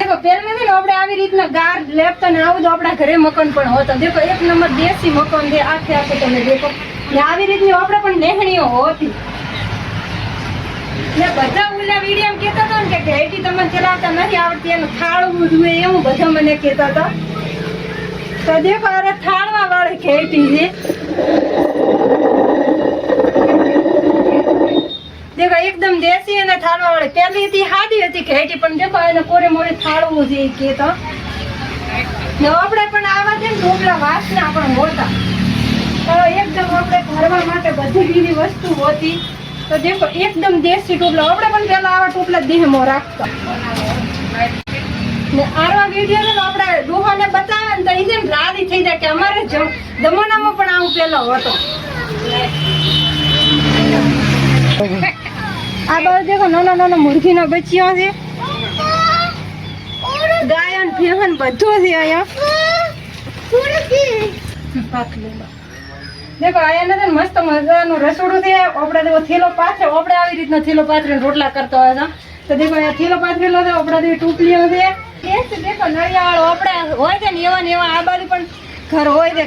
देखो पहले ने આપણે આવી રીતના ગાર લેપતા ને આવું તો આપણા ઘરે મકાન પણ હોતા देखो एक नंबर देसी मकान છે આખે આખે તમે देखो ને આવી રીતની આપણે પણ નેહણીઓ હોતી ને બધા ઓલા વિડિયો કહેતા હતા ને કે ઘેટી તમને ચલાવતા નથી આવડતી એનું થાળવું જોઈએ એવું બધા મને કહેતા હતા તો देखो અરે થાળવા વાળી ઘેટી છે देखो एकदम देसी અને થાળવા વાળી પહેલી હતી હાદી હતી ઘેટી પણ देखो એને કોરે મોરે થાળવું છે કહેતા ને આપણે પણ આવા છે ને ઢોકળા વાસના પણ હોતા તો એકદમ આપણે ભરવા માટે બધી બીજી વસ્તુ હોતી तो देखो एकदम देसी टोपला આપણે પણ પહેલા આવા ટોપલા દેહમાં રાખતા ને આવા વિડિયો ને આપણે ડોહાને બતાવે ને તો ઈ જેમ રાડી થઈ જાય કે અમારે જમાનામાં પણ આવું પહેલા હતો આ બાજુ देखो નાના નાના મુર્ગીના બચ્ચા છે ગાય અને ભેંસ બધું છે અહીંયા પાક લેવા देखो आया ना मस्त मजानो रसोड़ो थे ओपड़ा देखो थेलो पाथरे ओपड़े આવી રીતના થેલો પાથરે રોટલા કરતો હોય તો देखो આ થેલો પાથરેલો છે ઓપડા દે ટૂપલીઓ છે એ છે देखो નળિયાળો ઓપડા હોય છે ને એવા આ બાજુ પણ ઘર હોય છે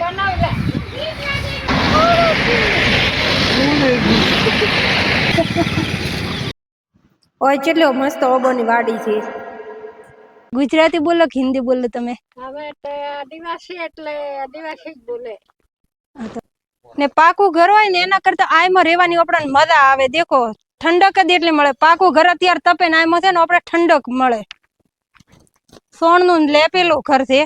ઓય કેટલો મસ્ત ઓબોની વાડી છે ગુજરાતી બોલો કે હિન્દી બોલો તમે હવે તો આદિવાસી એટલે આદિવાસી જ બોલે ને પાકું ઘર હોય ને એના કરતા આયમાં રહેવાની આપણને મજા આવે देखो ઠંડક જ એટલી મળે પાકું ઘર અત્યારે તપે ને આયમાં છે ને આપણે ઠંડક મળે સોણનું લેપેલું ઘર છે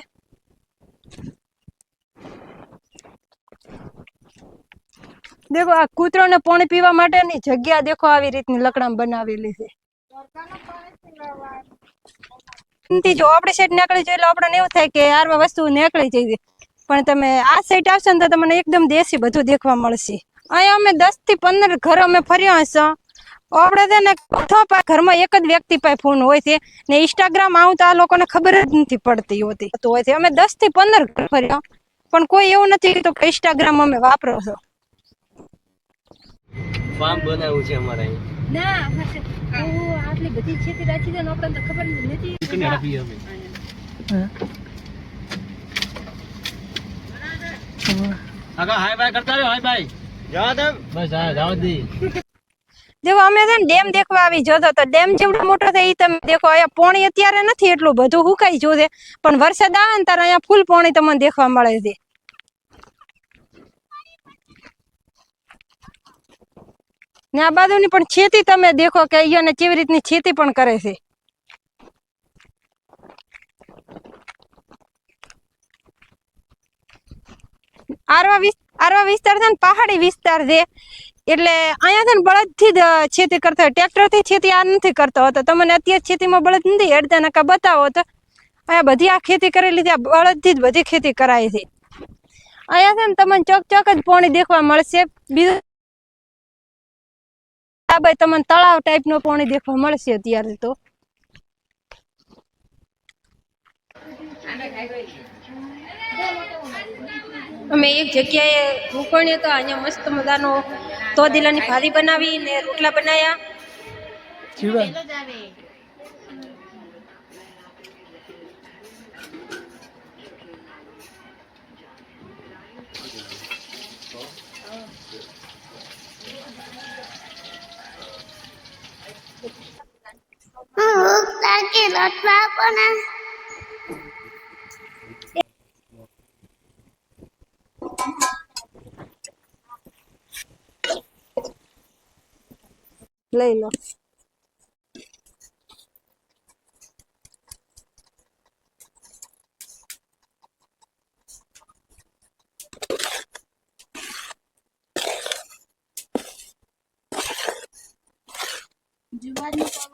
देखो આ કૂતરોને પાણી પીવા માટેની જગ્યા देखो આવી રીતની લકડામ બનાવેલી છે જો આપણી સાઈડ નીકળી જાય એટલે આપણને એવું થાય કે યાર વસ્તુ નીકળી જાય પણ તમે આ સાઈડ આવશો ને તો તમને એકદમ દેશી બધું દેખવા મળશે અહીંયા અમે 10 થી 15 ઘર અમે ફર્યા હશે આપણે છે ને ઘરમાં એક જ વ્યક્તિ પાસે ફોન હોય છે ને ઇન્સ્ટાગ્રામ આવું તો આ લોકોને ખબર જ નથી પડતી હોતી તો હોય છે અમે 10 થી 15 ઘર ફર્યા પણ કોઈ એવું નથી તો કે ઇન્સ્ટાગ્રામ અમે વાપરો છો ફાર્મ બનાવ્યું છે અમારે ના આટલી બધી ખેતી રાખી છે ને આપણને તો ખબર નથી ચિકન રાખી અમે आगा हाय बाय करता रहो हाय बाय जाओ दे बस जाओ दी देखो અમે છે ને ડેમ દેખવા આવી જોતો તો ડેમ જેવડો મોટો છે ઈ તમે દેખો અહીંયા પાણી અત્યારે નથી એટલું બધું હુકાઈ ગયું છે પણ વરસાદ આવે ને ત્યારે અહીંયા ફૂલ પાણી તમને દેખવા મળે છે ને આ બાજુની પણ ખેતી તમે દેખો કે અહીંયાને કેવી રીતની ખેતી પણ કરે છે આરવા વિસ્તાર છે ને પહાડી વિસ્તાર છે એટલે અહીંયા છે ને બળદથી જ ખેતી કરતા હોય ટ્રેક્ટરથી ખેતી આ નથી કરતો હતો તમને અત્યારે ખેતીમાં બળદ નથી હેડતા નકા બતાવો તો અહીંયા બધી આ ખેતી કરેલી છે બળદથી જ બધી ખેતી કરાય છે અહીંયા છે ને તમને ચોક ચોક જ પાણી દેખવા મળશે બીજું ભાઈ તમને તળાવ ટાઈપનું પાણી દેખવા મળશે અત્યારે તો અમે એક જગ્યાએ રોકાણ્યા હતા અહીંયા મસ્ત મજાનો તોદીલાની ભારી બનાવી ને રોટલા બનાયા લઈ લો જુવારની